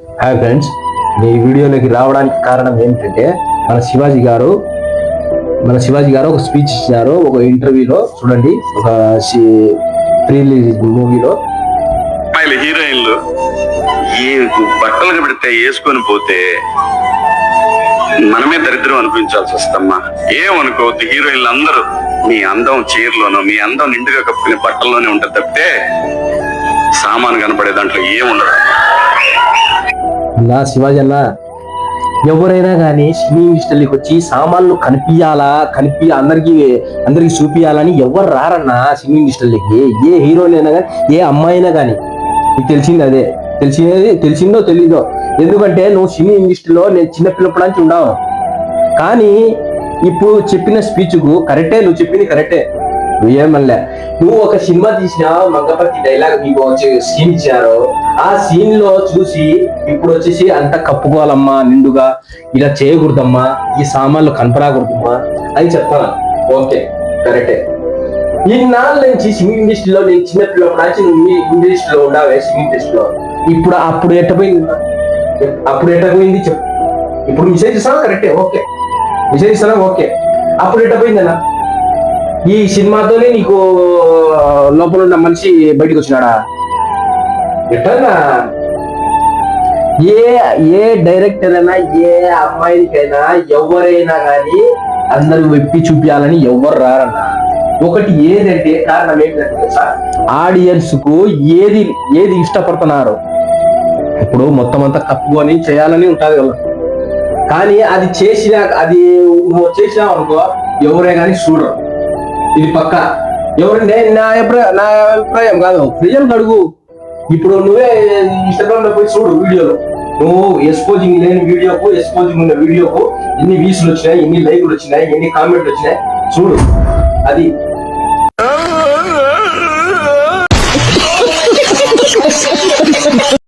Hi friends, ఈ వీడియోలోకి రావడానికి కారణం ఏంటంటే మన శివాజీ గారు ఒక స్పీచ్ ఇచ్చినారు ఒక ఇంటర్వ్యూలో. చూడండి, ఒక ప్రీ రిలీజ్ మూవీలో హీరోయిన్లు ఈ బట్టలు పెడితే వేసుకొని పోతే మనమే దరిద్రం అనిపించాల్సి వస్తమ్మా. ఏమనుకోవద్దు, హీరోయిన్లు అందరూ మీ అందం చీరలోనో మీ అందం నిండుగా కప్పుకునే బట్టల్లోనే ఉంటుంది తప్పితే సామాను కనపడే దాంట్లో ఏముండదు. అన్నా శివాజీ అన్న, ఎవరైనా కానీ సినీ ఇండస్ట్రీకి వచ్చి సామాన్లు అందరికి చూపియాలని ఎవరు రారన్నా సినీ ఇండస్ట్రీకి. ఏ హీరోయిన్ కానీ ఏ అమ్మాయి అయినా కానీ నీకు తెలిసింది అదే, తెలిసిందో తెలీదో. ఎందుకంటే నువ్వు సినీ ఇండస్ట్రీలో నేను చిన్న పిల్లప్పటి నుంచి ఉన్నావు. కానీ ఇప్పుడు చెప్పిన స్పీచ్కు కరెక్టే, నువ్వు చెప్పింది కరెక్టే. నువ్వేమల్లే, నువ్వు ఒక సినిమా తీసినావు, మంగపతి డైలాగ్ మీకు వచ్చి సీన్ ఇచ్చారు. ఆ సీన్ లో చూసి ఇప్పుడు వచ్చేసి అంత కప్పుకోవాలమ్మా, నిండుగా ఇలా చేయకూడదమ్మా, ఈ సామాన్లు కనపరాకూడదమ్మా అని చెప్తాను. ఓకే, కరెక్టే. ఇన్నాళ్ళ నుంచి సినీ ఇండస్ట్రీలో నేను చిన్న పిల్లప్పటి నుంచి ఇండస్ట్రీలో ఉన్నావే, సినీ ఇండస్ట్రీలో. అప్పుడు ఎట్టపోయింది చెప్పు. ఇప్పుడు మెసేజ్ ఇస్తాను, కరెక్టే, ఓకే, మెసేజ్ ఇస్తాను, ఓకే. అప్పుడు ఎట్టపోయిందన్నా? ఈ సినిమాతోనే నీకు లోపల ఉన్న మనిషి బయటకు వచ్చినాడా? ఎట్లా ఏ డైరెక్టర్ అయినా, ఏ అమ్మాయికైనా, ఎవరైనా కానీ అందరూ వెప్పి చూపించాలని ఎవరు రారన్నా. ఒకటి ఏదంటే కారణం ఏంటంటే సార్, ఆడియన్స్ కు ఏది ఇష్టపడుతున్నారు. ఇప్పుడు మొత్తం అంతా కప్పుకొని చేయాలని ఉంటది కదా, కానీ అది నువ్వు చేసినావు అనుకో ఎవరే కానీ చూడరు. ఇది పక్క ఎవరంటే నా అభిప్రాయం కాదు, ప్రజలకు అడుగు. ఇప్పుడు నువ్వే ఇన్స్టాగ్రామ్ లో పోయి చూడు, వీడియోలో నువ్వు ఎక్స్పోజింగ్ లేని వీడియోకు, ఎక్స్పోజింగ్ ఉన్న వీడియోకు ఎన్ని వ్యూస్లు వచ్చినాయి, ఎన్ని లైక్లు వచ్చినాయి, ఎన్ని కామెంట్లు వచ్చినాయి చూడు. అది